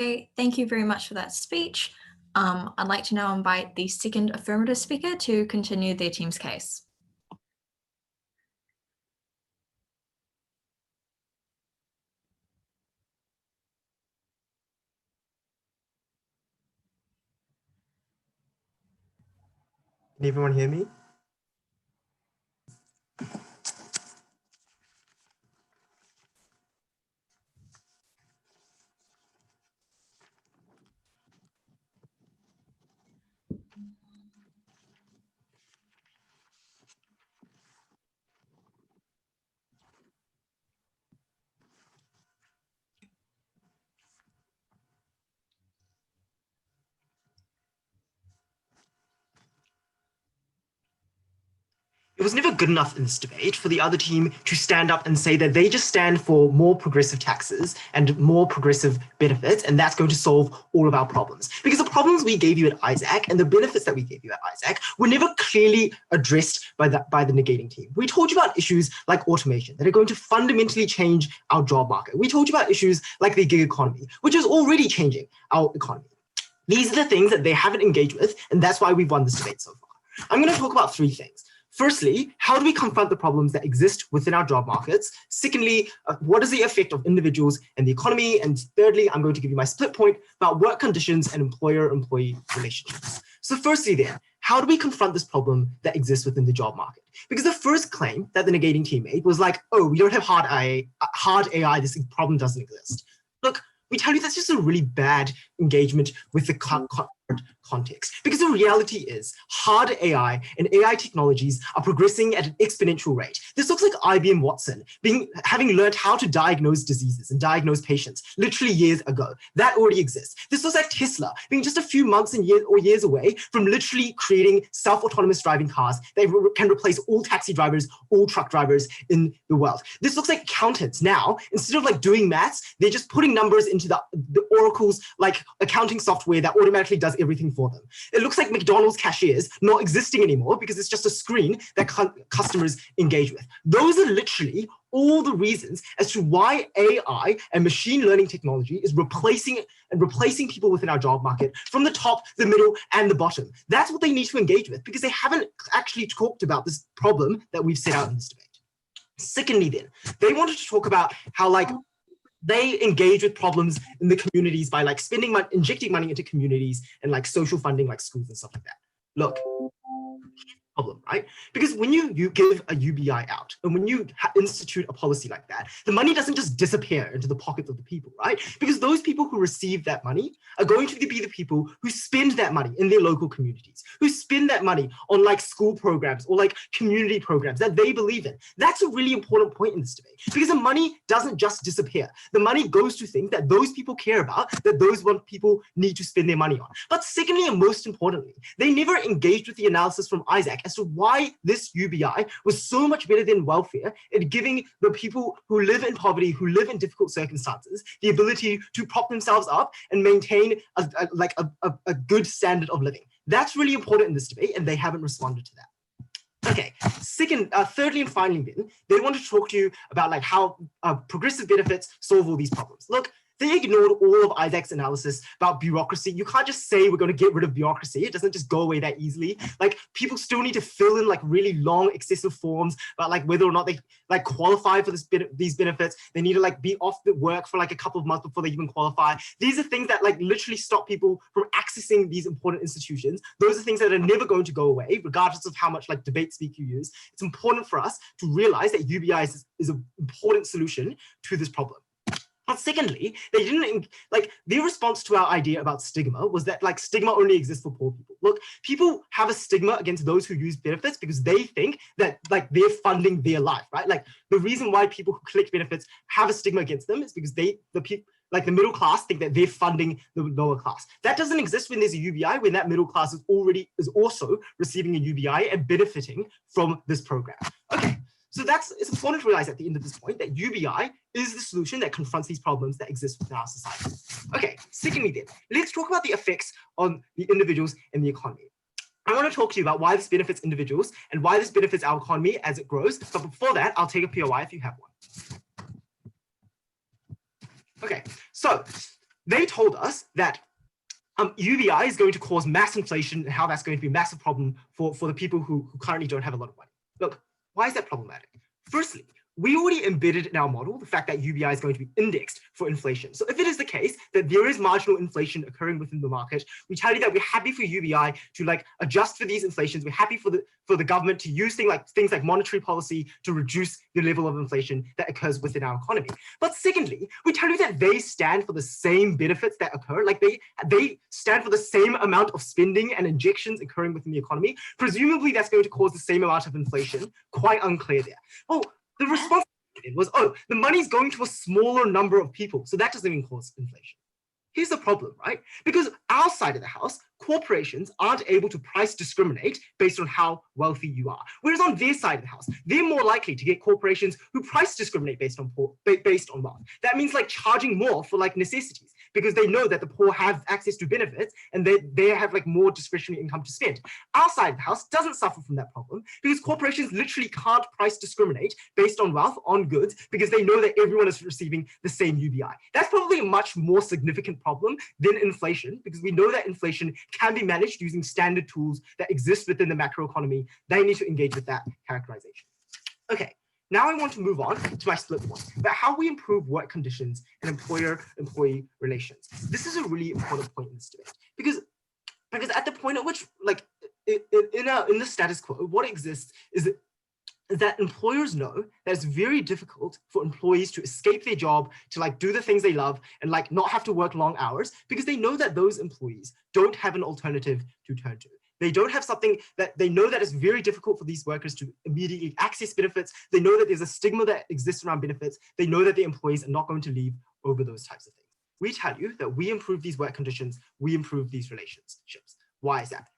Okay, thank you very much for that speech. I'd like to now invite the second affirmative speaker to continue their team's case. Can everyone hear me? It was never good enough in this debate for the other team to stand up and say that they just stand for more progressive taxes and more progressive benefits, and that's going to solve all of our problems. Because the problems we gave you at Isaac and the benefits that we gave you at Isaac were never clearly addressed by the negating team. We told you about issues like automation that are going to fundamentally change our job market. We told you about issues like the gig economy, which is already changing our economy. These are the things that they haven't engaged with, and that's why we've won this debate so far. I'm going to talk about three things. Firstly, how do we confront the problems that exist within our job markets? Secondly, what is the effect of individuals and the economy? And thirdly, I'm going to give you my split point about work conditions and employer-employee relationships. So firstly then, how do we confront this problem that exists within the job market? Because the first claim that the negating team made was like, oh, we don't have hard AI, this problem doesn't exist. Look, we tell you that's just a really bad engagement with the current context. Because the reality is hard AI and AI technologies are progressing at an exponential rate. This looks like IBM Watson having learned how to diagnose diseases and diagnose patients literally years ago. That already exists. This looks like Tesla being just a few months and years away from literally creating self-autonomous driving cars that can replace all taxi drivers, all truck drivers in the world. This looks like accountants now, instead of like doing maths, they're just putting numbers into the Oracle's like accounting software that automatically does everything for them. It looks like McDonald's cashiers not existing anymore because it's just a screen that customers engage with. Those are literally all the reasons as to why AI and machine learning technology is replacing people within our job market from the top, the middle, and the bottom. That's what they need to engage with because they haven't actually talked about this problem that we've set out in this debate. Secondly, then, they wanted to talk about how like they engage with problems in the communities by like injecting money into communities and like social funding like schools and stuff like that. Look, problem, right? Because when you give a UBI out and when you institute a policy like that, the money doesn't just disappear into the pockets of the people, right? Because those people who receive that money are going to be the people who spend that money in their local communities, who spend that money on like school programs or like community programs that they believe in. That's a really important point in this debate because the money doesn't just disappear. The money goes to things that those people care about, that those people need to spend their money on. But secondly, and most importantly, they never engaged with the analysis from Isaac as to why this UBI was so much better than welfare at giving the people who live in poverty, who live in difficult circumstances, the ability to prop themselves up and maintain a good standard of living. That's really important in this debate, and they haven't responded to that. Okay, thirdly and finally then, they want to talk to you about like how progressive benefits solve all these problems. Look, they ignored all of Isaac's analysis about bureaucracy. You can't just say we're going to get rid of bureaucracy. It doesn't just go away that easily. Like people still need to fill in like really long, excessive forms about like whether or not they like qualify for these benefits. They need to like be off the work for like a couple of months before they even qualify. These are things that like literally stop people from accessing these important institutions. Those are things that are never going to go away, regardless of how much like debate speak you use. It's important for us to realize that UBI is an important solution to this problem. But secondly, they didn't like their response to our idea about stigma was that like stigma only exists for poor people. Look, people have a stigma against those who use benefits because they think that like they're funding their life, right? Like the reason why people who collect benefits have a stigma against them is because the middle class think that they're funding the lower class. That doesn't exist when there's a UBI, when that middle class is also receiving a UBI and benefiting from this program. Okay. So it's important to realize at the end of this point that UBI is the solution that confronts these problems that exist within our society. Okay, secondly then, let's talk about the effects on the individuals and the economy. I want to talk to you about why this benefits individuals and why this benefits our economy as it grows. But before that, I'll take a POI if you have one. Okay, so they told us that UBI is going to cause mass inflation and how that's going to be a massive problem for the people who currently don't have a lot of money. Look, why is that problematic? Firstly, we already embedded in our model the fact that UBI is going to be indexed for inflation. So if it is the case that there is marginal inflation occurring within the market, we tell you that we're happy for UBI to adjust for these inflations. We're happy for the government to use things like monetary policy to reduce the level of inflation that occurs within our economy. But secondly, we tell you that they stand for the same benefits that occur, they stand for the same amount of spending and injections occurring within the economy. Presumably that's going to cause the same amount of inflation. Quite unclear there. Well, the response was, oh, the money's going to a smaller number of people, so that doesn't even cause inflation. Here's the problem, right? Because our side of the house, corporations aren't able to price discriminate based on how wealthy you are. Whereas on their side of the house, they're more likely to get corporations who price discriminate based on wealth. That means charging more for necessities, because they know that the poor have access to benefits and they have more discretionary income to spend. Our side of the house doesn't suffer from that problem because corporations literally can't price discriminate based on wealth, on goods, because they know that everyone is receiving the same UBI. That's probably a much more significant problem than inflation, because we know that inflation can be managed using standard tools that exist within the macroeconomy. They need to engage with that characterization. Okay, now I want to move on to my split point about how we improve work conditions and employer-employee relations. This is a really important point in this debate, because at the point at which, in the status quo, what exists is that employers know that it's very difficult for employees to escape their job, to do the things they love and not have to work long hours, because they know that those employees don't have an alternative to turn to. They don't have something that they know that it's very difficult for these workers to immediately access benefits. They know that there's a stigma that exists around benefits. They know that the employees are not going to leave over those types of things. We tell you that we improve these work conditions, we improve these relationships. Why is that?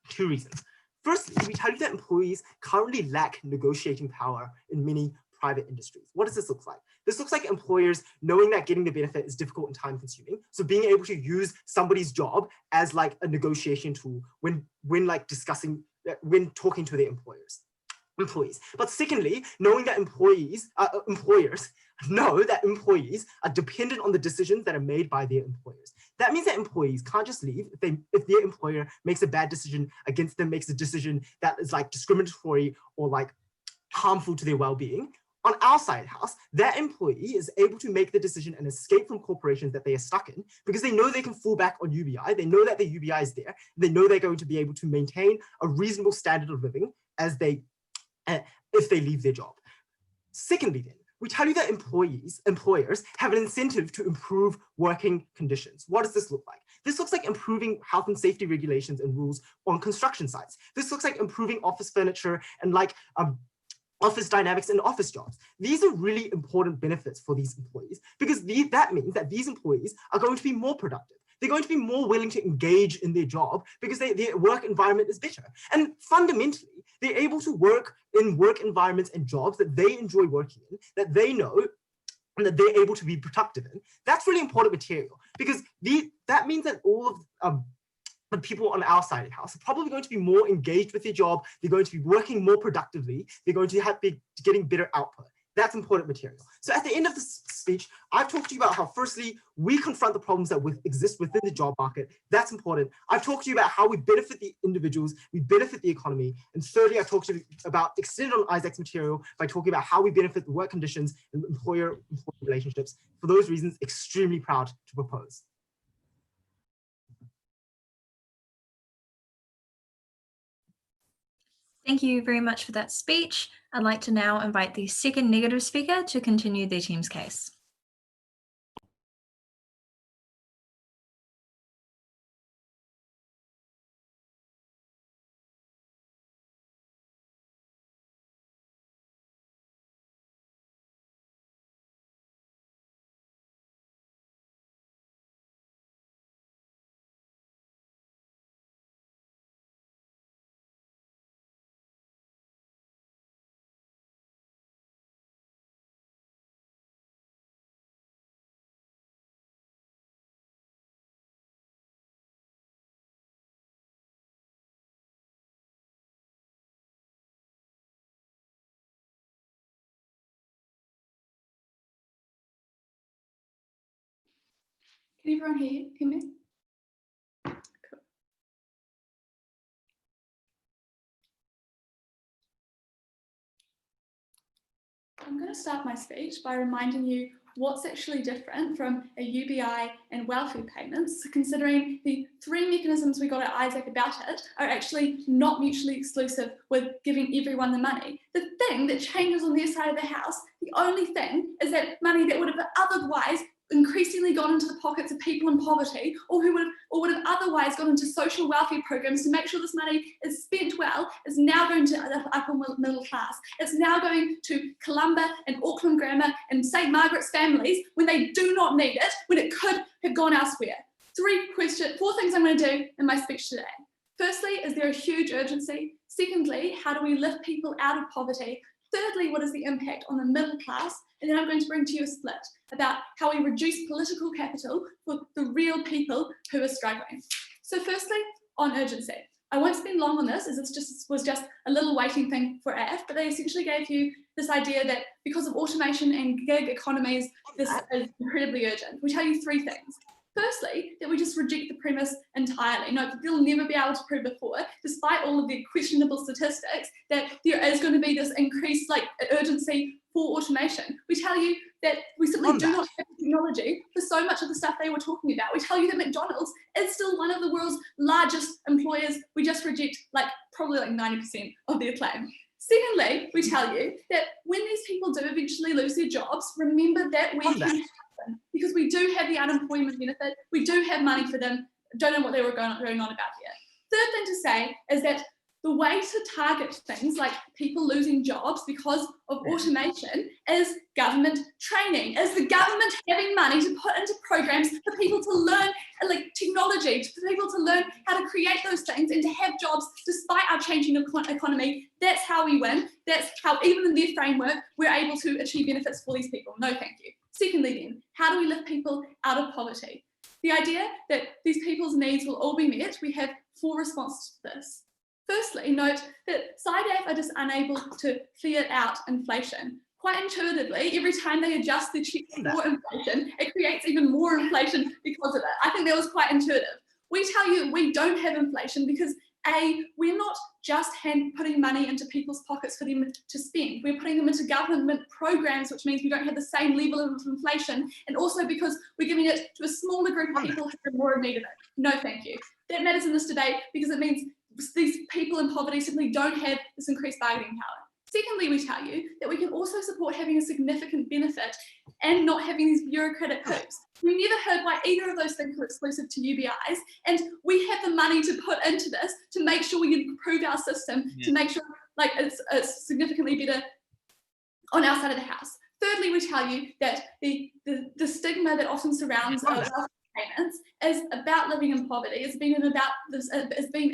Two reasons. Firstly, we tell you that employees currently lack negotiating power in many private industries. What does this look like? This looks like employers knowing that getting the benefit is difficult and time consuming. So being able to use somebody's job as a negotiation tool when talking to their employees. But secondly, knowing that employers know that employees are dependent on the decisions that are made by their employers. That means that employees can't just leave if their employer makes a bad decision against them, makes a decision that is discriminatory or harmful to their well-being. On our side of the house, that employee is able to make the decision and escape from corporations that they are stuck in, because they know they can fall back on UBI. They know that the UBI is there. They know they're going to be able to maintain a reasonable standard of living if they leave their job. Secondly, then, we tell you that employers have an incentive to improve working conditions. What does this look like? This looks like improving health and safety regulations and rules on construction sites. This looks like improving office furniture and office dynamics in office jobs. These are really important benefits for these employees, because that means that these employees are going to be more productive. They're going to be more willing to engage in their job because their work environment is better. And fundamentally, they're able to work in work environments and jobs that they enjoy working in, that they know and that they're able to be productive in. That's really important material, because that means that all of the people on our side of the house are probably going to be more engaged with their job. They're going to be working more productively. They're going to be getting better output. That's important material. So at the end of this speech, I've talked to you about how, firstly, we confront the problems that exist within the job market. That's important. I've talked to you about how we benefit the individuals, we benefit the economy. And thirdly, I've talked to you about extended on Isaac's material by talking about how we benefit the work conditions and employer-employee relationships. For those reasons, extremely proud to propose. Thank you very much for that speech. I'd like to now invite the second negative speaker to continue their team's case. Can everyone hear me? Cool. I'm going to start my speech by reminding you what's actually different from a UBI and welfare payments, considering the three mechanisms we got at Isaac about it are actually not mutually exclusive with giving everyone the money. The thing that changes on their side of the house, the only thing is that money that would have otherwise increasingly gone into the pockets of people in poverty, or who would have otherwise gone into social welfare programs to make sure this money is spent well, is now going to the upper middle class. It's now going to Columba and Auckland Grammar and St Margaret's families when they do not need it, when it could have gone elsewhere. Four things I'm going to do in my speech today. Firstly, is there a huge urgency? Secondly, how do we lift people out of poverty? Thirdly, what is the impact on the middle class? And then I'm going to bring to you a split about how we reduce political capital for the real people who are struggling. So firstly, on urgency. I won't spend long on this, as it was just a little waiting thing for AF, but they essentially gave you this idea that because of automation and gig economies, this is incredibly urgent. We tell you three things. Firstly, that we just reject the premise entirely. No, they'll never be able to prove before, despite all of the questionable statistics, that there is going to be this increased urgency for automation. We tell you that we simply do not have technology for so much of the stuff they were talking about. We tell you that McDonald's is still one of the world's largest employers. We just reject probably 90% of their claim. Secondly, we tell you that when these people do eventually lose their jobs, remember that we can help them, because we do have the unemployment benefit, we do have money for them. Don't know what they were going on about here. Third thing to say is that the way to target things like people losing jobs because of automation is government training, is the government having money to put into programs for people to learn technology, for people to learn how to create those things and to have jobs despite our changing economy. That's how we win. That's how, even in their framework, we're able to achieve benefits for these people. No, thank you. Secondly then, how do we lift people out of poverty? The idea that these people's needs will all be met, we have four responses to this. Firstly, note that SIDAF are just unable to fiat out inflation. Quite intuitively, every time they adjust the checks for inflation, it creates even more inflation because of it. I think that was quite intuitive. We tell you we don't have inflation because A, we're not just putting money into people's pockets for them to spend. We're putting them into government programs, which means we don't have the same level of inflation, and also because we're giving it to a smaller group of people who are more in need of it. No, thank you. That matters in this debate because it means these people in poverty simply don't have this increased bargaining power. Secondly, we tell you that we can also support having a significant benefit and not having these bureaucratic hoops. We never heard why either of those things were exclusive to UBIs, and we have the money to put into this to make sure we improve our system, to make sure it's significantly better on our side of the house. Thirdly, we tell you that the stigma that often surrounds payments is about living in poverty. It's been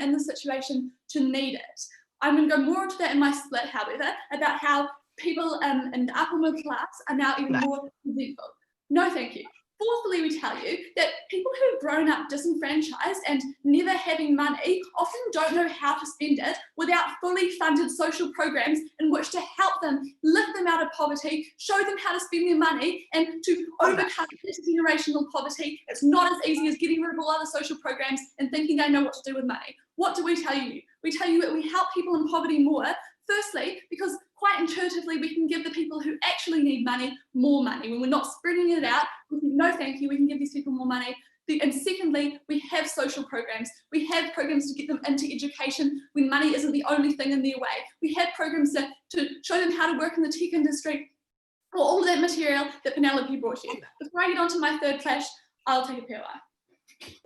in the situation to need it. I'm going to go more into that in my split, however, about how people in the upper middle class are now even more resentful. No, thank you. Fourthly, we tell you that people who have grown up disenfranchised and never having money often don't know how to spend it without fully funded social programs in which to help them lift them out of poverty, show them how to spend their money, and to overcome intergenerational poverty. It's not as easy as getting rid of all other social programs and thinking they know what to do with money. What do we tell you? We tell you that we help people in poverty more. Firstly, because quite intuitively, we can give the people who actually need money more money. When we're not spreading it out, no thank you, we can give these people more money. And secondly, we have social programs. We have programs to get them into education when money isn't the only thing in their way. We have programs to show them how to work in the tech industry, or all of that material that Penelope brought you. Before I get on to my third clash, I'll take a POI.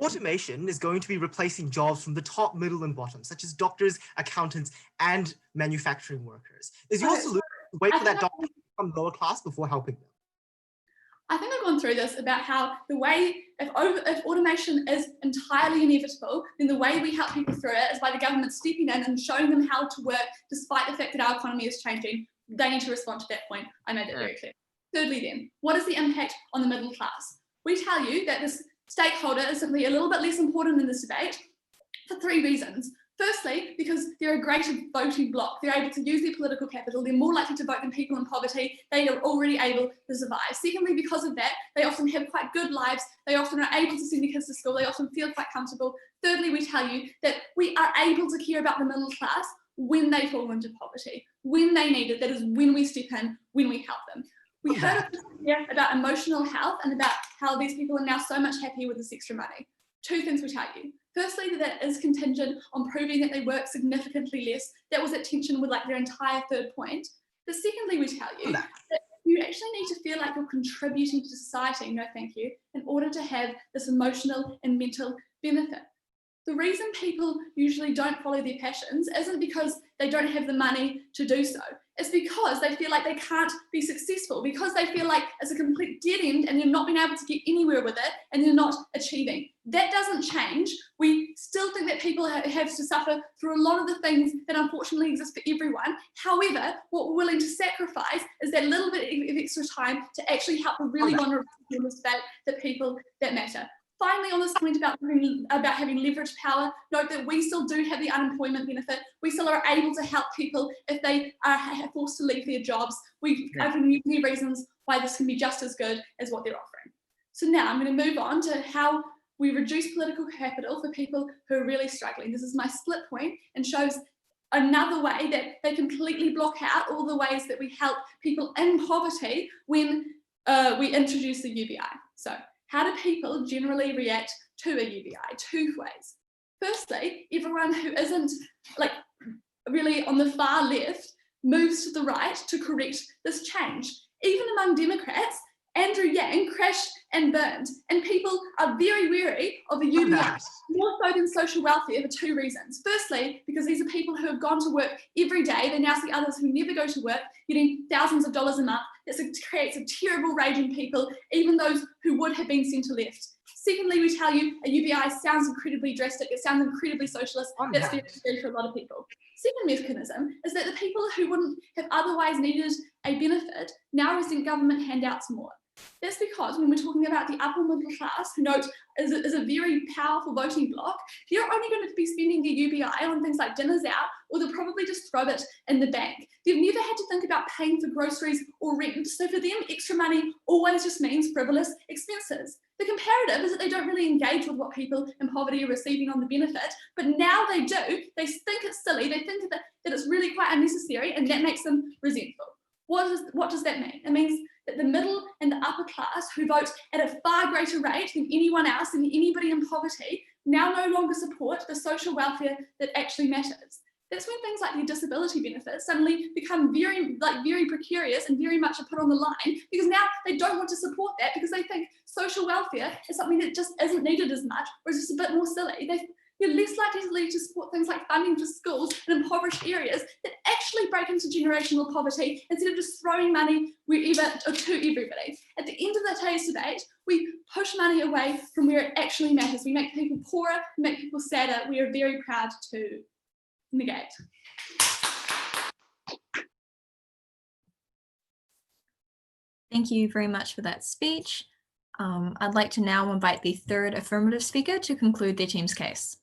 Automation is going to be replacing jobs from the top, middle, and bottom, such as doctors, accountants, and manufacturing workers. Is your solution to wait for that doctor to become lower class before helping them? I think I've gone through this about how the way, if automation is entirely inevitable, then the way we help people through it is by the government stepping in and showing them how to work, despite the fact that our economy is changing. They need to respond to that point. I made that very clear. Thirdly then, what is the impact on the middle class? We tell you that this stakeholder is simply a little bit less important in this debate for three reasons. Firstly, because they're a greater voting bloc. They're able to use their political capital. They're more likely to vote than people in poverty. They are already able to survive. Secondly, because of that, they often have quite good lives. They often are able to send their kids to school. They often feel quite comfortable. Thirdly, we tell you that we are able to care about the middle class when they fall into poverty, when they need it. That is when we step in, when we help them. We heard about emotional health and about how these people are now so much happier with this extra money. Two things we tell you. Firstly, that is contingent on proving that they work significantly less. That was at tension with like their entire third point. But secondly, we tell you that you actually need to feel like you're contributing to society, no thank you, in order to have this emotional and mental benefit. The reason people usually don't follow their passions isn't because they don't have the money to do so. It's because they feel like they can't be successful, because they feel like it's a complete dead end and they're not being able to get anywhere with it and they're not achieving. That doesn't change. We still think that people have to suffer through a lot of the things that unfortunately exist for everyone. However, what we're willing to sacrifice is that little bit of extra time to actually help the really vulnerable people in this debate, the people that matter. Finally, on this point about having leverage power, note that we still do have the unemployment benefit. We still are able to help people if they are forced to leave their jobs. We've given many reasons why this can be just as good as what they're offering. So now I'm going to move on to how we reduce political capital for people who are really struggling. This is my split point and shows another way that they completely block out all the ways that we help people in poverty when we introduce the UBI. So, how do people generally react to a UBI? Two ways. Firstly, everyone who isn't like really on the far left moves to the right to correct this change. Even among Democrats, Andrew Yang crashed and burned, and people are very wary of a UBI, more so than social welfare, for two reasons. Firstly, because these are people who have gone to work every day. They now see others who never go to work getting thousands of dollars a month. This creates a terrible rage in people, even those who would have been centre left. Secondly, we tell you a UBI sounds incredibly drastic. It sounds incredibly socialist. That's very scary for a lot of people. Second mechanism is that the people who wouldn't have otherwise needed a benefit now resent government handouts more. That's because when we're talking about the upper middle class, who note is a very powerful voting bloc, they're only going to be spending their UBI on things like dinners out, or they'll probably just throw it in the bank. They've never had to think about paying for groceries or rent, so for them, extra money always just means frivolous expenses. The comparative is that they don't really engage with what people in poverty are receiving on the benefit, but now they do. They think it's silly, they think that it's really quite unnecessary, and that makes them resentful. What does that mean? It means that the middle and the upper class, who vote at a far greater rate than anyone else, than anybody in poverty, now no longer support the social welfare that actually matters. That's when things like their disability benefits suddenly become very precarious and very much a put on the line, because now they don't want to support that because they think social welfare is something that just isn't needed as much, or is just a bit more silly. They're less likely to support things like funding for schools in impoverished areas that actually break into generational poverty, instead of just throwing money wherever or to everybody. At the end of today's debate, we push money away from where it actually matters. We make people poorer, we make people sadder. We are very proud to negate. Thank you very much for that speech. I'd like to now invite the third affirmative speaker to conclude their team's case.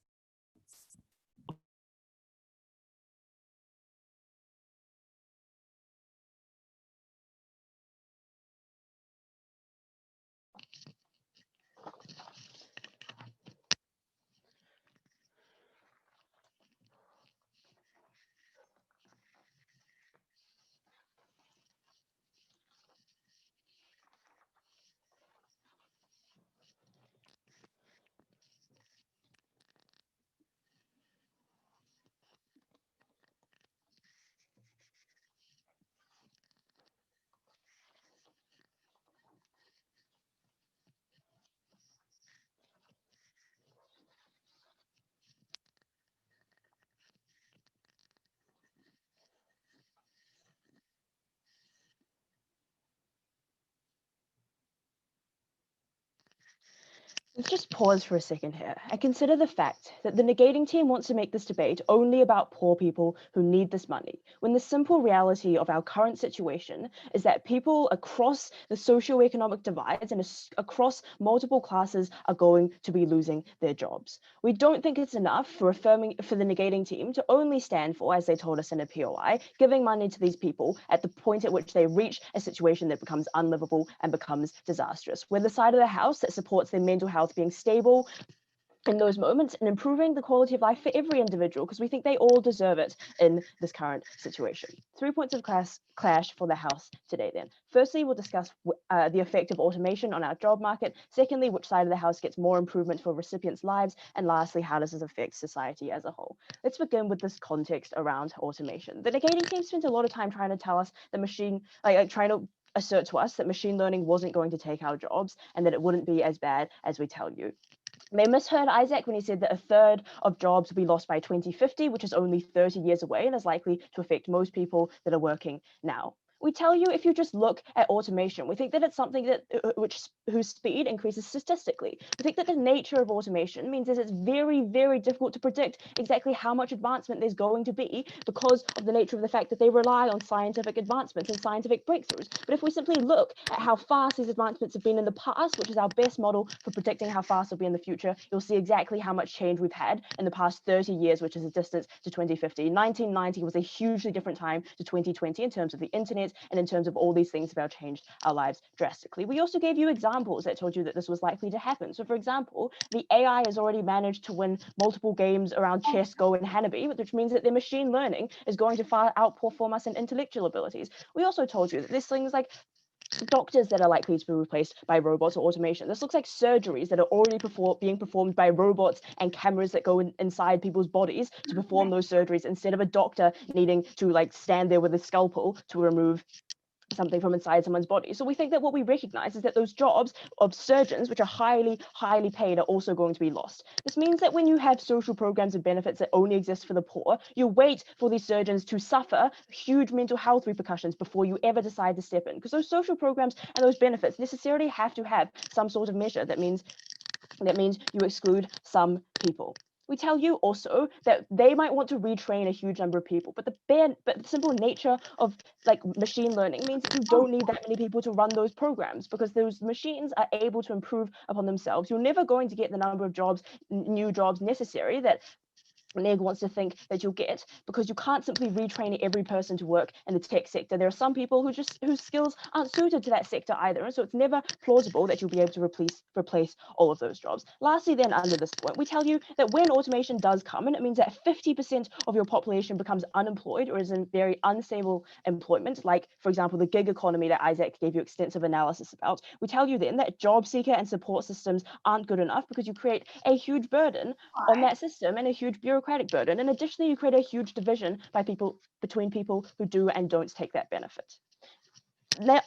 Let's just pause for a second here and consider the fact that the negating team wants to make this debate only about poor people who need this money, when the simple reality of our current situation is that people across the socioeconomic divides and across multiple classes are going to be losing their jobs. We don't think it's enough for the negating team to only stand for, as they told us in a POI, giving money to these people at the point at which they reach a situation that becomes unlivable and becomes disastrous. We're the side of the house that supports their mental health being stable in those moments and improving the quality of life for every individual, because we think they all deserve it in this current situation. 3 points of clash for the House today then. Firstly, we'll discuss the effect of automation on our job market. Secondly, which side of the House gets more improvement for recipients' lives. And lastly, how does this affect society as a whole? Let's begin with this context around automation. The negating team spent a lot of time trying to tell us the trying to assert to us that machine learning wasn't going to take our jobs and that it wouldn't be as bad as we tell you. They misheard Isaac when he said that a third of jobs will be lost by 2050, which is only 30 years away and is likely to affect most people that are working now. We tell you if you just look at automation, we think that it's something that whose speed increases statistically. We think that the nature of automation means that it's very, very difficult to predict exactly how much advancement there's going to be because of the nature of the fact that they rely on scientific advancements and scientific breakthroughs. But if we simply look at how fast these advancements have been in the past, which is our best model for predicting how fast they'll be in the future, you'll see exactly how much change we've had in the past 30 years, which is a distance to 2050. 1990 was a hugely different time to 2020 in terms of the internet, and in terms of all these things have changed our lives drastically. We also gave you examples that told you that this was likely to happen. So for example, the AI has already managed to win multiple games around chess, Go, and Hanabi, which means that their machine learning is going to far outperform us in intellectual abilities. We also told you that there's things like doctors that are likely to be replaced by robots or automation. This looks like surgeries that are already being performed by robots and cameras that go inside people's bodies to perform those surgeries, instead of a doctor needing to stand there with a scalpel to remove something from inside someone's body. So we think that what we recognize is that those jobs of surgeons, which are highly, highly paid, are also going to be lost. This means that when you have social programs and benefits that only exist for the poor, you wait for these surgeons to suffer huge mental health repercussions before you ever decide to step in, because those social programs and those benefits necessarily have to have some sort of measure that means you exclude some people. We tell you also that they might want to retrain a huge number of people, but the simple nature of machine learning means that you don't need that many people to run those programs, because those machines are able to improve upon themselves. You're never going to get the number of new jobs necessary that Neg wants to think that you'll get, because you can't simply retrain every person to work in the tech sector. There are some people whose skills aren't suited to that sector either, and so it's never plausible that you'll be able to replace all of those jobs. Lastly, then, under this point, we tell you that when automation does come, and it means that 50% of your population becomes unemployed or is in very unstable employment, like, for example, the gig economy that Isaac gave you extensive analysis about, we tell you then that job seeker and support systems aren't good enough, because you create a huge burden on that system and a huge bureaucratic burden. And additionally, you create a huge division between people who do and don't take that benefit.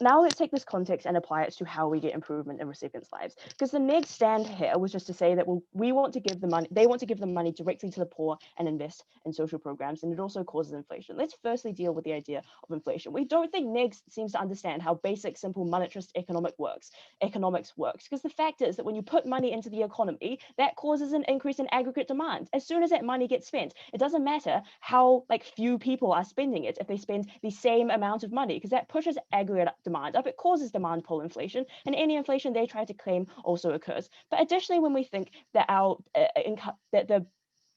Now let's take this context and apply it to how we get improvement in recipients' lives. Because the next stand here was just to say that they want to give the money directly to the poor and invest in social programs, and it also causes inflation. Let's firstly deal with the idea of inflation. We don't think Negs seems to understand how basic, simple monetarist economics works. Because the fact is that when you put money into the economy, that causes an increase in aggregate demand. As soon as that money gets spent, it doesn't matter how few people are spending it if they spend the same amount of money, because that pushes aggregate demand up. It causes demand pull inflation, and any inflation they try to claim also occurs. But additionally, when we think that that the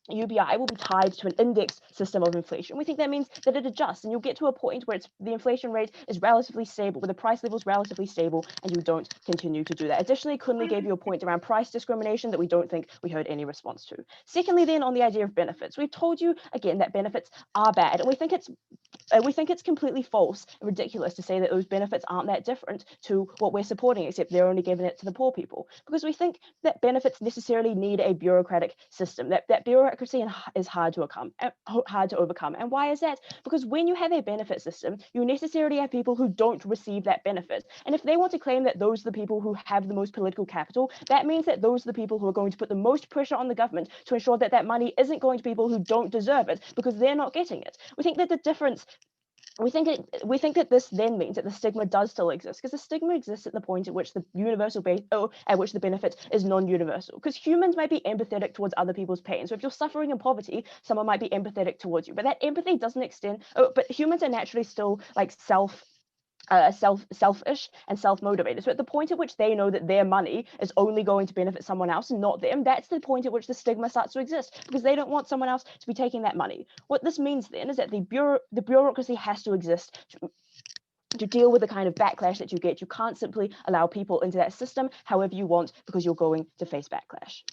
UBI will be tied to an index system of inflation, we think that means that it adjusts, and you'll get to a point where the inflation rate is relatively stable, where the price level is relatively stable, and you don't continue to do that. Additionally, Kunle gave you a point around price discrimination that we don't think we heard any response to. Secondly, then, on the idea of benefits, we've told you again that benefits are bad, and we think it's completely false and ridiculous to say that those benefits aren't that different to what we're supporting, except they're only giving it to the poor people, because we think that benefits necessarily need a bureaucratic system. That bureaucracy is hard to overcome. And why is that? Because when you have a benefit system, you necessarily have people who don't receive that benefit. And if they want to claim that those are the people who have the most political capital, that means that those are the people who are going to put the most pressure on the government to ensure that that money isn't going to people who don't deserve it, because they're not getting it. We think that the difference we think that this then means that the stigma does still exist, because the stigma exists at the point at which the at which the benefit is non-universal. Because humans might be empathetic towards other people's pain. So if you're suffering in poverty, someone might be empathetic towards you, but that empathy doesn't extend. But humans are naturally still like selfish and self-motivated. So at the point at which they know that their money is only going to benefit someone else and not them, that's the point at which the stigma starts to exist, because they don't want someone else to be taking that money. What this means then is that the bureaucracy has to exist to deal with the kind of backlash that you get. You can't simply allow people into that system however you want, because you're going to face backlash.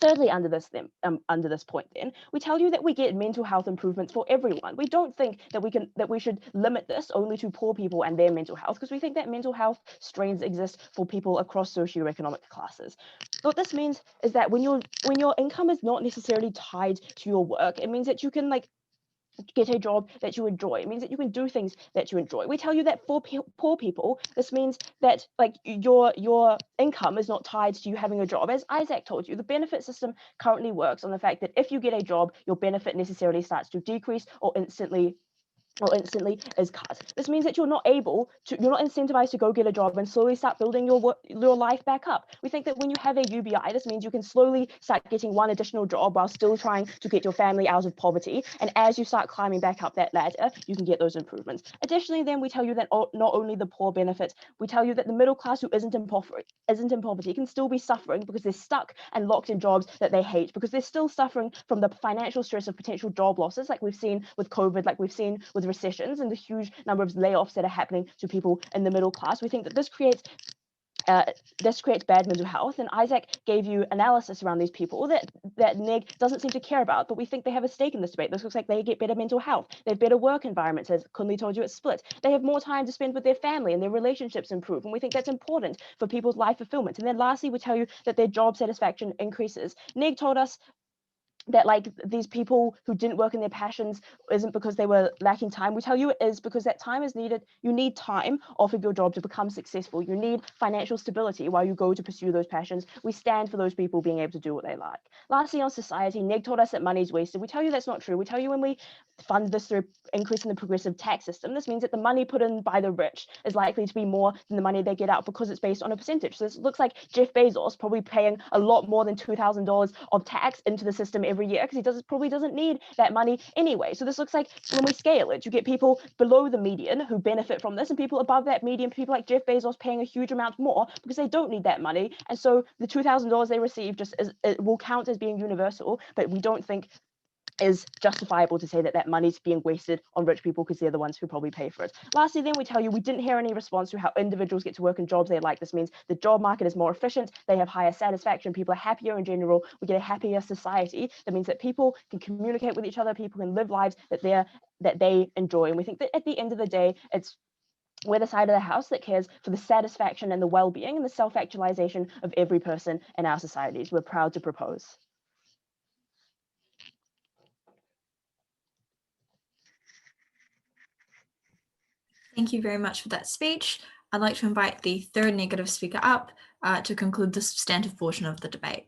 Thirdly, under this point, then we tell you that we get mental health improvements for everyone. We don't think that we should limit this only to poor people and their mental health, because we think that mental health strains exist for people across socioeconomic classes. What this means is that when your income is not necessarily tied to your work, it means that you can get a job that you enjoy. It means that you can do things that you enjoy. We tell you that for poor people, this means that your income is not tied to you having a job. As Isaac told you, the benefit system currently works on the fact that if you get a job, your benefit necessarily starts to decrease or instantly is cut. This means that you're not incentivized to go get a job and slowly start building your life back up. We think that when you have a UBI, this means you can slowly start getting one additional job while still trying to get your family out of poverty. And as you start climbing back up that ladder, you can get those improvements. Additionally, then we tell you that not only the poor benefit, we tell you that the middle class who isn't in poverty can still be suffering because they're stuck and locked in jobs that they hate, because they're still suffering from the financial stress of potential job losses, like we've seen with COVID, like we've seen with recessions and the huge number of layoffs that are happening to people in the middle class. We think that this creates bad mental health, and Isaac gave you analysis around these people that Neg doesn't seem to care about, but we think they have a stake in this debate. This looks like they get better mental health, they have better work environments, as Kunli told you, it's split. They have more time to spend with their family and their relationships improve, and we think that's important for people's life fulfillment. And then lastly, we tell you that their job satisfaction increases. Neg told us that these people who didn't work in their passions isn't because they were lacking time. We tell you it is because that time is needed. You need time off of your job to become successful. You need financial stability while you go to pursue those passions. We stand for those people being able to do what they like. Lastly, on society, Neg told us that money is wasted. We tell you that's not true. We tell you when we fund this through increasing the progressive tax system, this means that the money put in by the rich is likely to be more than the money they get out, because it's based on a percentage. So this looks like Jeff Bezos probably paying a lot more than $2,000 of tax into the system every year, because he probably doesn't need that money anyway. So this looks like when we scale it, you get people below the median who benefit from this, and people above that median, people like Jeff Bezos, paying a huge amount more because they don't need that money. And so the $2,000 they receive it will count as being universal, but we don't think is justifiable to say that that money's being wasted on rich people, because they're the ones who probably pay for it. Lastly, then we tell you we didn't hear any response to how individuals get to work in jobs they like. This means the job market is more efficient, they have higher satisfaction, people are happier in general, we get a happier society. That means that people can communicate with each other, people can live lives that they enjoy. And we think that at the end of the day, we're the side of the house that cares for the satisfaction and the well-being and the self-actualization of every person in our societies. We're proud to propose. Thank you very much for that speech. I'd like to invite the third negative speaker up to conclude the substantive portion of the debate.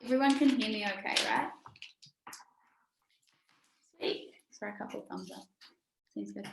Everyone can hear me okay, right? Sweet. For a couple of thumbs up. Seems good.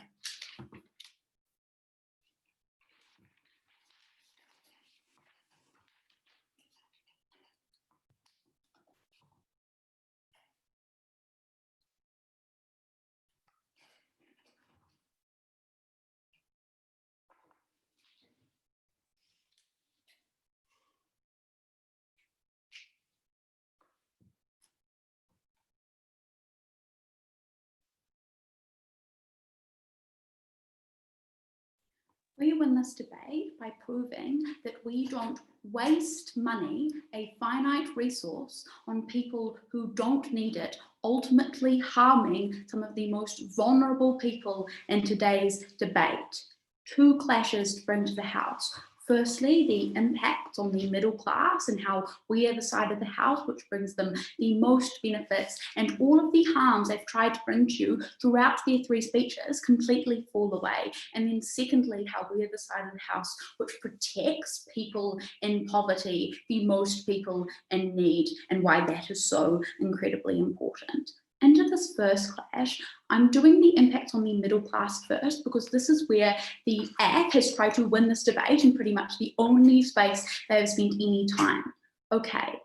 We win this debate by proving that we don't waste money, a finite resource, on people who don't need it, ultimately harming some of the most vulnerable people in today's debate. Two clashes to bring to the House. Firstly, the impact on the middle class and how we are the side of the House which brings them the most benefits, and all of the harms they've tried to bring to you throughout their three speeches completely fall away. And then secondly, how we are the side of the House which protects people in poverty, the most people in need, and why that is so incredibly important. Into this first clash, I'm doing the impact on the middle class first, because this is where the app has tried to win this debate and pretty much the only space they have spent any time. Okay,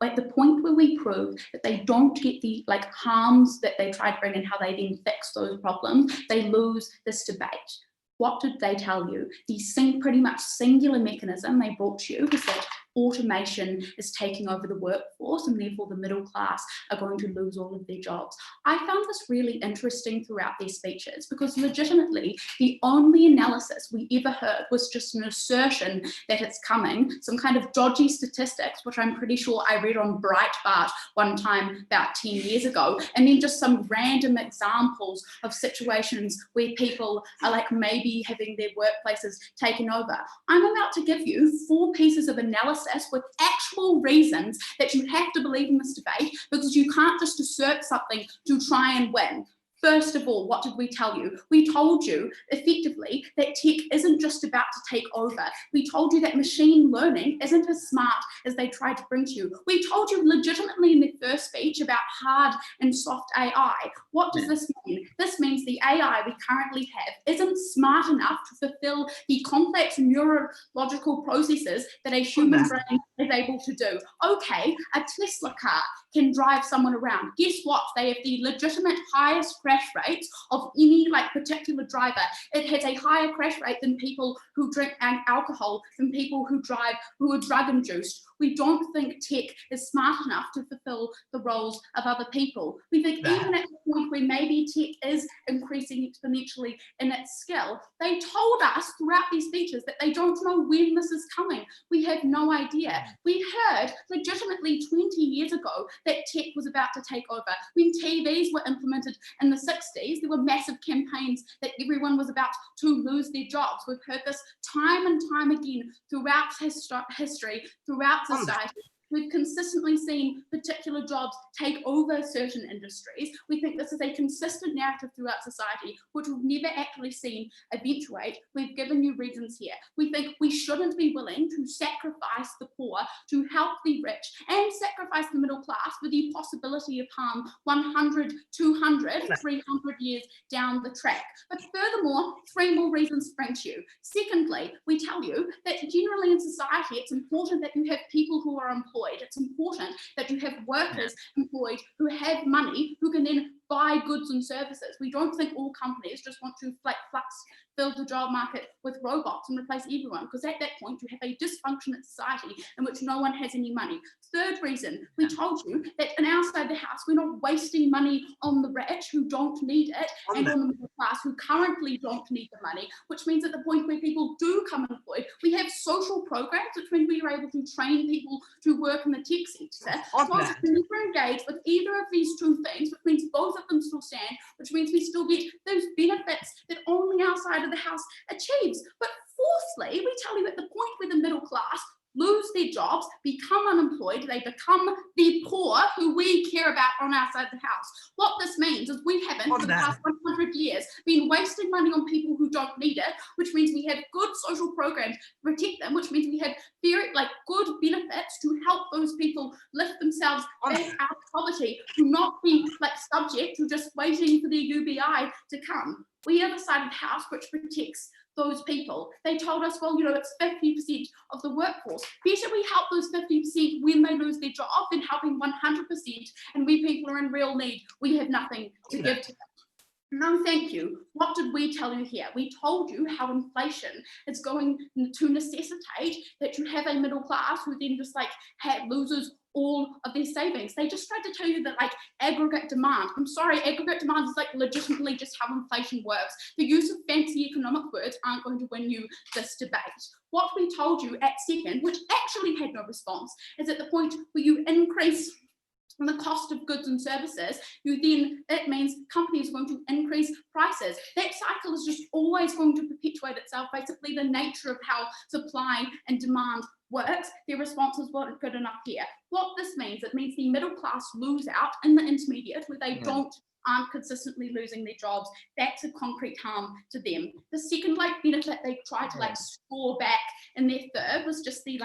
at the point where we prove that they don't get the harms that they try to bring and how they then fix those problems, they lose this debate. What did they tell you? The pretty much singular mechanism they brought to you was that automation is taking over the workforce and therefore the middle class are going to lose all of their jobs. I found this really interesting throughout their speeches, because legitimately the only analysis we ever heard was just an assertion that it's coming, some kind of dodgy statistics, which I'm pretty sure I read on Breitbart one time about 10 years ago, and then just some random examples of situations where people are maybe having their workplaces taken over. I'm about to give you 4 pieces of analysis with actual reasons that you have to believe in this debate, because you can't just assert something to try and win. First of all, what did we tell you? We told you effectively that tech isn't just about to take over. We told you that machine learning isn't as smart as they tried to bring to you. We told you legitimately in the first speech about hard and soft AI. What does this mean? This means the AI we currently have isn't smart enough to fulfill the complex neurological processes that a human brain is able to do. Okay, a Tesla car can drive someone around. Guess what? They have the legitimate highest crash rates of any particular driver. It has a higher crash rate than people who drink alcohol, than people who drive, who are drug induced. We don't think tech is smart enough to fulfill the roles of other people. We think even at the point where maybe tech is increasing exponentially in its skill, they told us throughout these speeches that they don't know when this is coming. We have no idea. We heard legitimately 20 years ago that tech was about to take over. When TVs were implemented in the 60s, there were massive campaigns that everyone was about to lose their jobs. We've heard this time and time again throughout history, throughout society. We've consistently seen particular jobs take over certain industries. We think this is a consistent narrative throughout society, which we've never actually seen eventuate. We've given you reasons here. We think we shouldn't be willing to sacrifice the poor to help the rich and sacrifice the middle class for the possibility of harm 100, 200, 300 years down the track. But furthermore, 3 more reasons to bring to you. Secondly, we tell you that generally in society, it's important that you have people who are employed. It's important that you have workers employed who have money, who can then buy goods and services. We don't think all companies just want to fill the job market with robots and replace everyone, because at that point you have a dysfunctional society in which no one has any money. Third reason, we told you that in our side of the house, we're not wasting money on the rich who don't need it and on the middle class who currently don't need the money, which means at the point where people do come employed, we have social programs, which means we are able to train people to work in the tech sector. Whilst we never engage with either of these 2 things, which means both of them still stand, which means we still get those benefits that only our side of the house achieves. But fourthly, we tell you at the point where the middle class lose their jobs, become unemployed, they become the poor who we care about on our side of the house. What this means is we haven't, for the past 100 years, been wasting money on people who don't need it, which means we have good social programs to protect them, which means we have very good benefits to help those people lift themselves back out of poverty, to not be subject to just waiting for their UBI to come. We are the side of the house which protects those people. They told us, well, it's 50% of the workforce. Better we help those 50% when they lose their job than helping 100%, and when people are in real need, we have nothing to give to them. No, thank you. What did we tell you here? We told you how inflation is going to necessitate that you have a middle class who then just like loses all of their savings. They just tried to tell you that like aggregate demand. I'm sorry, aggregate demand is like legitimately just how inflation works. The use of fancy economic words aren't going to win you this debate. What we told you at second, which actually had no response, is at the point where you increase the cost of goods and services, it means companies are going to increase prices. That cycle is just always going to perpetuate itself. Basically, the nature of how supply and demand works, their responses weren't good enough here. What this means, it means the middle class lose out in the intermediate where they aren't consistently losing their jobs. That's a concrete harm to them. The second benefit they tried to score back in their third was just the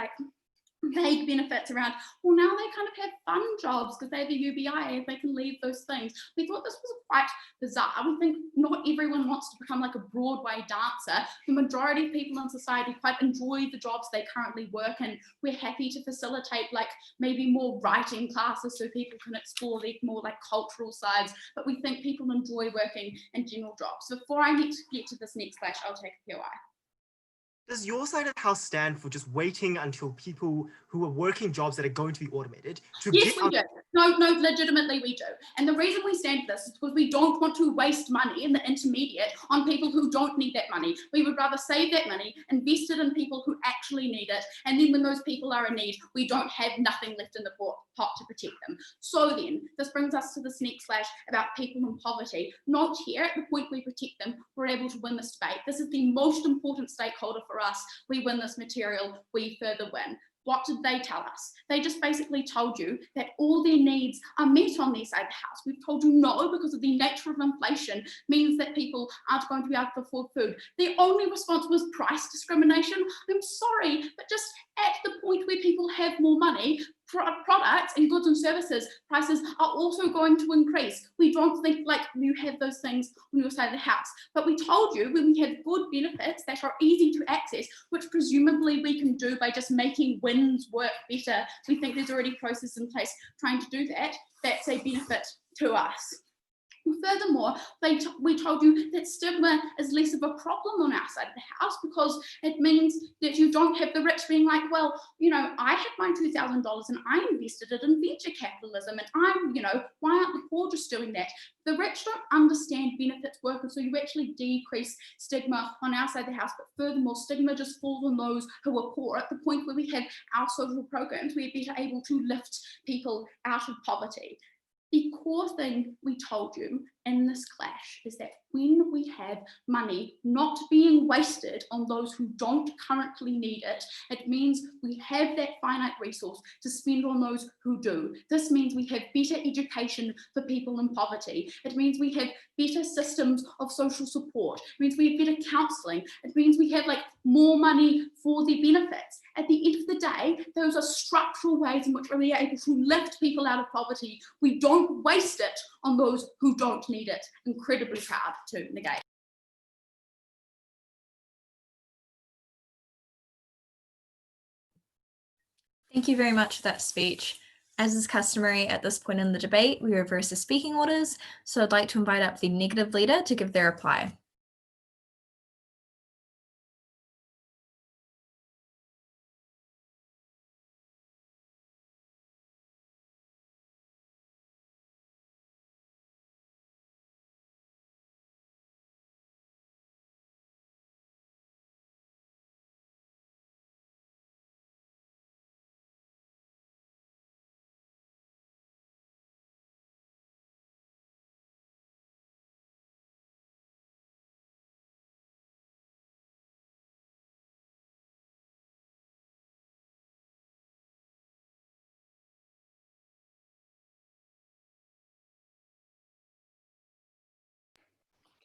vague benefits around, well, now they kind of have fun jobs because they have a UBI and they can leave those things. We thought this was quite bizarre. We think not everyone wants to become like a Broadway dancer. The majority of people in society quite enjoy the jobs they currently work in. We're happy to facilitate like maybe more writing classes so people can explore their more like cultural sides, but we think people enjoy working in general jobs. So before I get to this next flash, I'll take a POI. Does your side of the house stand for just waiting until people who are working jobs that are going to be automated to Yes, we do. No, legitimately we do. And the reason we stand for this is because we don't want to waste money in the intermediate on people who don't need that money. We would rather save that money, invest it in people who actually need it, and then when those people are in need, we don't have nothing left in the pot to protect them. So then, this brings us to this next flash about people in poverty. Note here, at the point we protect them, we're able to win this debate. This is the most important stakeholder for us. We win this material, we further win. What did they tell us? They just basically told you that all their needs are met on their side of the house. We've told you no, because of the nature of inflation means that people aren't going to be able to afford food. Their only response was price discrimination. I'm sorry, but just at the point where people have more money, products and goods and services prices are also going to increase. We don't think like you have those things on your side of the house, but we told you when we have good benefits that are easy to access, which presumably we can do by just making wins work better. We think there's already processes in place trying to do that. That's a benefit to us. Furthermore, we told you that stigma is less of a problem on our side of the house because it means that you don't have the rich being like, well, I had my $2,000 and I invested it in venture capitalism and why aren't the poor just doing that? The rich don't understand benefits work, and so you actually decrease stigma on our side of the house, but furthermore, stigma just falls on those who are poor. At the point where we have our social programs, we're better able to lift people out of poverty. The core thing we told you in this clash is that when we have money not being wasted on those who don't currently need it, it means we have that finite resource to spend on those who do. This means we have better education for people in poverty. It means we have better systems of social support. It means we have better counselling. It means we have more money for their benefits. At the end of the day, those are structural ways in which we are able to lift people out of poverty. We don't waste it on those who don't need it. Incredibly proud to negate. Thank you very much for that speech. As is customary at this point in the debate, we reverse the speaking orders, so I'd like to invite up the negative leader to give their reply.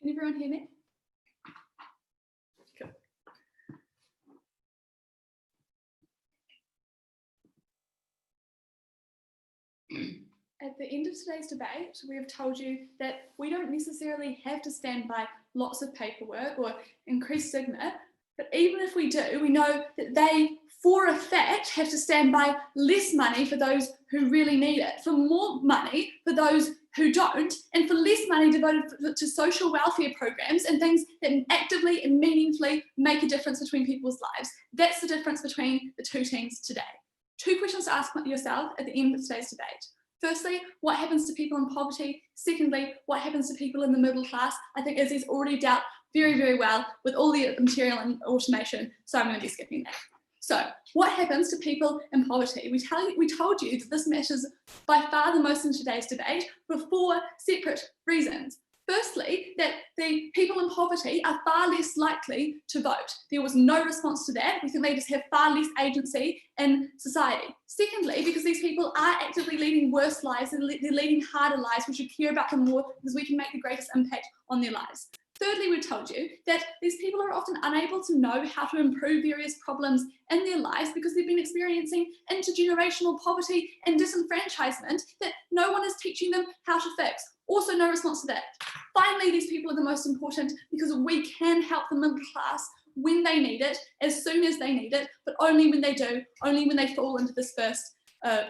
Can everyone hear me? Cool. At the end of today's debate, we have told you that we don't necessarily have to stand by lots of paperwork or increased stigma, but even if we do, we know that they, for a fact, have to stand by less money for those who really need it, for more money for those who don't, and for less money devoted to social welfare programs and things that actively and meaningfully make a difference between people's lives. That's the difference between the two teams today. Two questions to ask yourself at the end of today's debate. Firstly, what happens to people in poverty? Secondly, what happens to people in the middle class? I think Izzy's already dealt very, very well with all the material and automation, so I'm going to be skipping that. So, what happens to people in poverty? We told you that this matters by far the most in today's debate for 4 separate reasons. Firstly, that the people in poverty are far less likely to vote. There was no response to that. We think they just have far less agency in society. Secondly, because these people are actively leading worse lives, they're leading harder lives, we should care about them more because we can make the greatest impact on their lives. Thirdly, we told you that these people are often unable to know how to improve various problems in their lives because they've been experiencing intergenerational poverty and disenfranchisement that no one is teaching them how to fix. Also, no response to that. Finally, these people are the most important because we can help the middle class when they need it, as soon as they need it, but only when they do, only when they fall into this first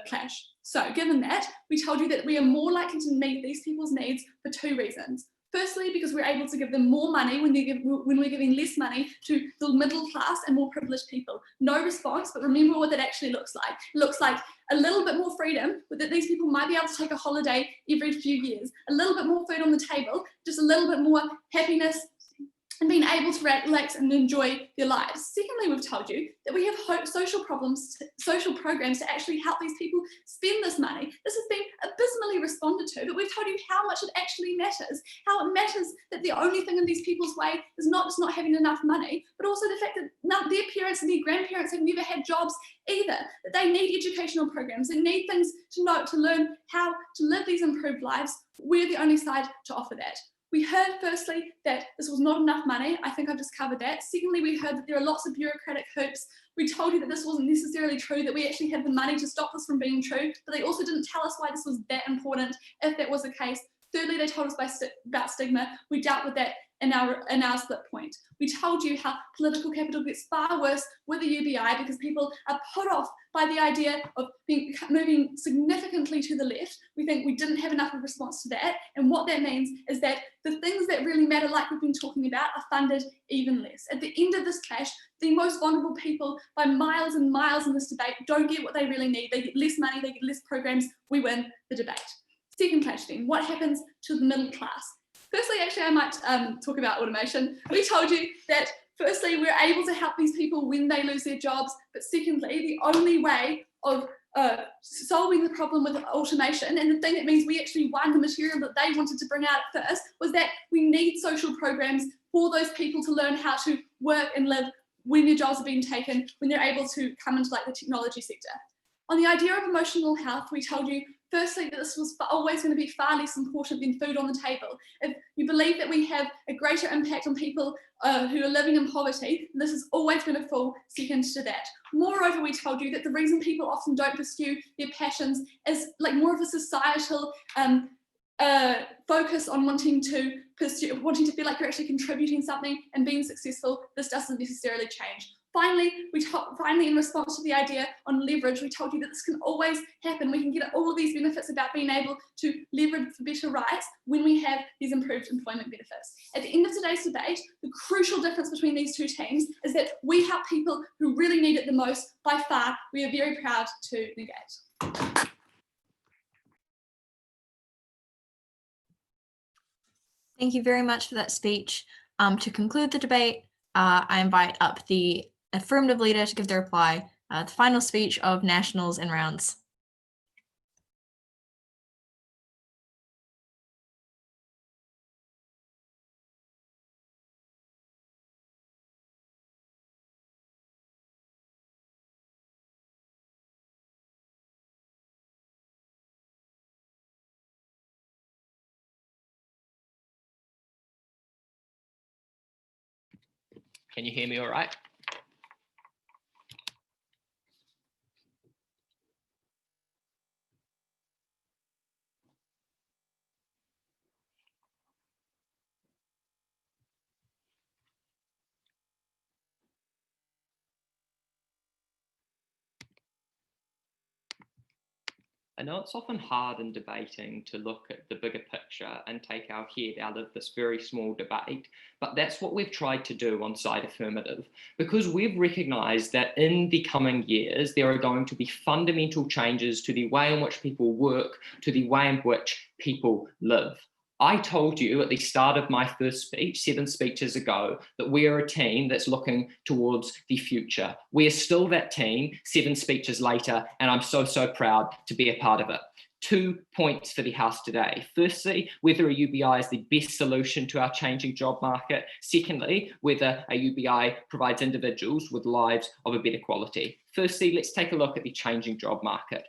clash. So given that, we told you that we are more likely to meet these people's needs for 2 reasons. Firstly, because we're able to give them more money when we're giving less money to the middle class and more privileged people. No response, but remember what that actually looks like. It looks like a little bit more freedom, but that these people might be able to take a holiday every few years, a little bit more food on the table, just a little bit more happiness, and being able to relax and enjoy their lives. Secondly, we've told you that we have social programs to actually help these people spend this money. This has been abysmally responded to, but we've told you how much it actually matters, how it matters that the only thing in these people's way is not just not having enough money, but also the fact that their parents and their grandparents have never had jobs either, that they need educational programs, they need things to know, to learn how to live these improved lives. We're the only side to offer that. We heard firstly that this was not enough money. I think I've just covered that. Secondly, we heard that there are lots of bureaucratic hoops. We told you that this wasn't necessarily true, that we actually had the money to stop this from being true, but they also didn't tell us why this was that important if that was the case. Thirdly, they told us about stigma. We dealt with that in our split point. We told you how political capital gets far worse with the UBI because people are put off by the idea of moving significantly to the left. We think we didn't have enough of a response to that, and what that means is that the things that really matter, like we've been talking about, are funded even less. At the end of this clash, the most vulnerable people by miles and miles in this debate don't get what they really need. They get less money, they get less programs, we win the debate. Second clash then, what happens to the middle class? Firstly, actually, I might talk about automation. We told you that firstly, we're able to help these people when they lose their jobs, but secondly, the only way of solving the problem with automation, and the thing that means we actually won the material that they wanted to bring out at first, was that we need social programs for those people to learn how to work and live when their jobs are being taken, when they're able to come into like the technology sector. On the idea of emotional health, we told you firstly that this was always going to be far less important than food on the table. If you believe that we have a greater impact on people who are living in poverty, this is always going to fall second to that. Moreover, we told you that the reason people often don't pursue their passions is like more of a societal focus on wanting to feel like you're actually contributing something and being successful. This doesn't necessarily change. Finally, in response to the idea on leverage, we told you that this can always happen. We can get all of these benefits about being able to leverage for better rights when we have these improved employment benefits. At the end of today's debate, the crucial difference between these two teams is that we help people who really need it the most. By far, we are very proud to negate. Thank you very much for that speech. To conclude the debate, I invite up the affirmative leader to give the reply, the final speech of nationals and rounds. Can you hear me all right? I know it's often hard in debating to look at the bigger picture and take our head out of this very small debate, but that's what we've tried to do on Side Affirmative, because we've recognised that in the coming years, there are going to be fundamental changes to the way in which people work, to the way in which people live. I told you at the start of my first speech, 7 speeches ago, that we are a team that's looking towards the future. We are still that team 7 speeches later, and I'm so, so proud to be a part of it. 2 points for the House today. Firstly, whether a UBI is the best solution to our changing job market. Secondly, whether a UBI provides individuals with lives of a better quality. Firstly, let's take a look at the changing job market.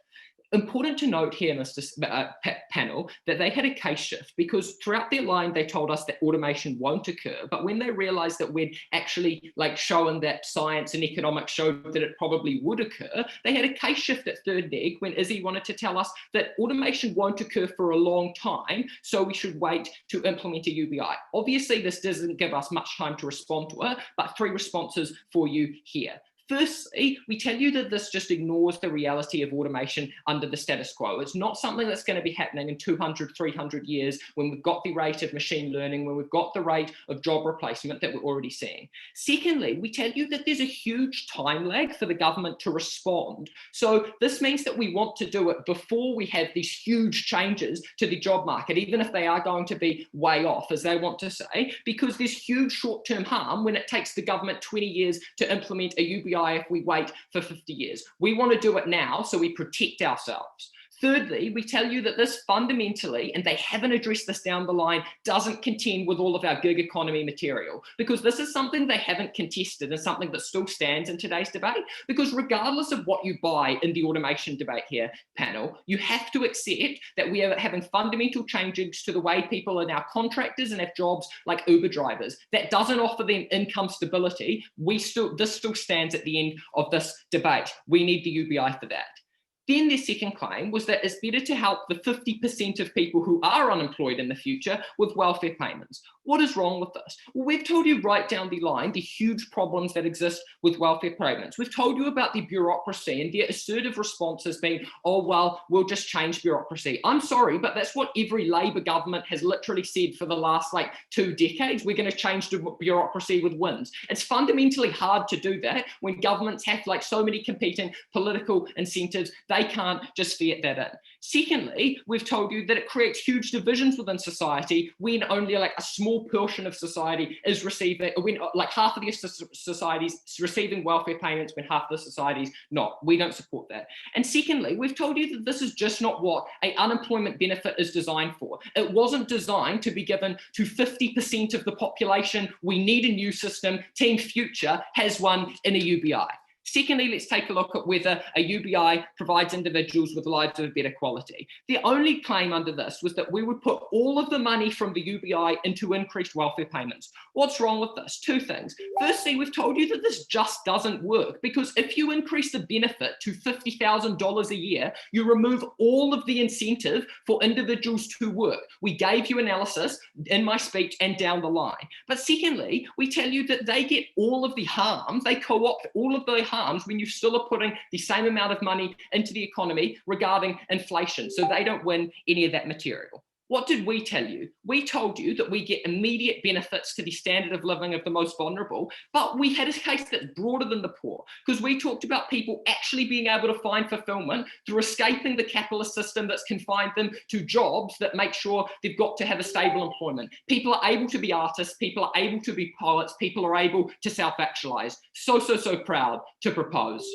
Important to note here, Mr. Panel, that they had a case shift, because throughout their line, they told us that automation won't occur. But when they realized that we'd actually shown that science and economics showed that it probably would occur, they had a case shift at third leg when Izzy wanted to tell us that automation won't occur for a long time, so we should wait to implement a UBI. Obviously, this doesn't give us much time to respond to it, but 3 responses for you here. Firstly, we tell you that this just ignores the reality of automation under the status quo. It's not something that's going to be happening in 200, 300 years when we've got the rate of machine learning, when we've got the rate of job replacement that we're already seeing. Secondly, we tell you that there's a huge time lag for the government to respond. So this means that we want to do it before we have these huge changes to the job market, even if they are going to be way off, as they want to say, because there's huge short-term harm when it takes the government 20 years to implement a UBI if we wait for 50 years. We want to do it now so we protect ourselves. Thirdly, we tell you that this fundamentally, and they haven't addressed this down the line, doesn't contend with all of our gig economy material, because this is something they haven't contested and something that still stands in today's debate. Because regardless of what you buy in the automation debate here, panel, you have to accept that we are having fundamental changes to the way people are now contractors and have jobs like Uber drivers. That doesn't offer them income stability. This still stands at the end of this debate. We need the UBI for that. Then their second claim was that it's better to help the 50% of people who are unemployed in the future with welfare payments. What is wrong with this? Well, we've told you right down the line the huge problems that exist with welfare payments. We've told you about the bureaucracy, and their assertive response has been, oh, well, we'll just change bureaucracy. I'm sorry, but that's what every Labour government has literally said for the last 2 decades. We're going to change the bureaucracy with wins. It's fundamentally hard to do that when governments have so many competing political incentives. They can't just fit that in. Secondly, we've told you that it creates huge divisions within society when only a small portion of society is receiving, when half of the society's receiving welfare payments when half of the society's not. We don't support that. And secondly, we've told you that this is just not what an unemployment benefit is designed for. It wasn't designed to be given to 50% of the population. We need a new system. Team Future has one in a UBI. Secondly, let's take a look at whether a UBI provides individuals with lives of better quality. The only claim under this was that we would put all of the money from the UBI into increased welfare payments. What's wrong with this? 2 things. Firstly, we've told you that this just doesn't work, because if you increase the benefit to $50,000 a year, you remove all of the incentive for individuals to work. We gave you analysis in my speech and down the line. But secondly, we tell you that they get all of the harms, they co-opt all of the harms when you still are putting the same amount of money into the economy regarding inflation, so they don't win any of that material. What did we tell you? We told you that we get immediate benefits to the standard of living of the most vulnerable, but we had a case that's broader than the poor, because we talked about people actually being able to find fulfillment through escaping the capitalist system that's confined them to jobs that make sure they've got to have a stable employment. People are able to be artists, people are able to be poets, people are able to self-actualize. So proud to propose.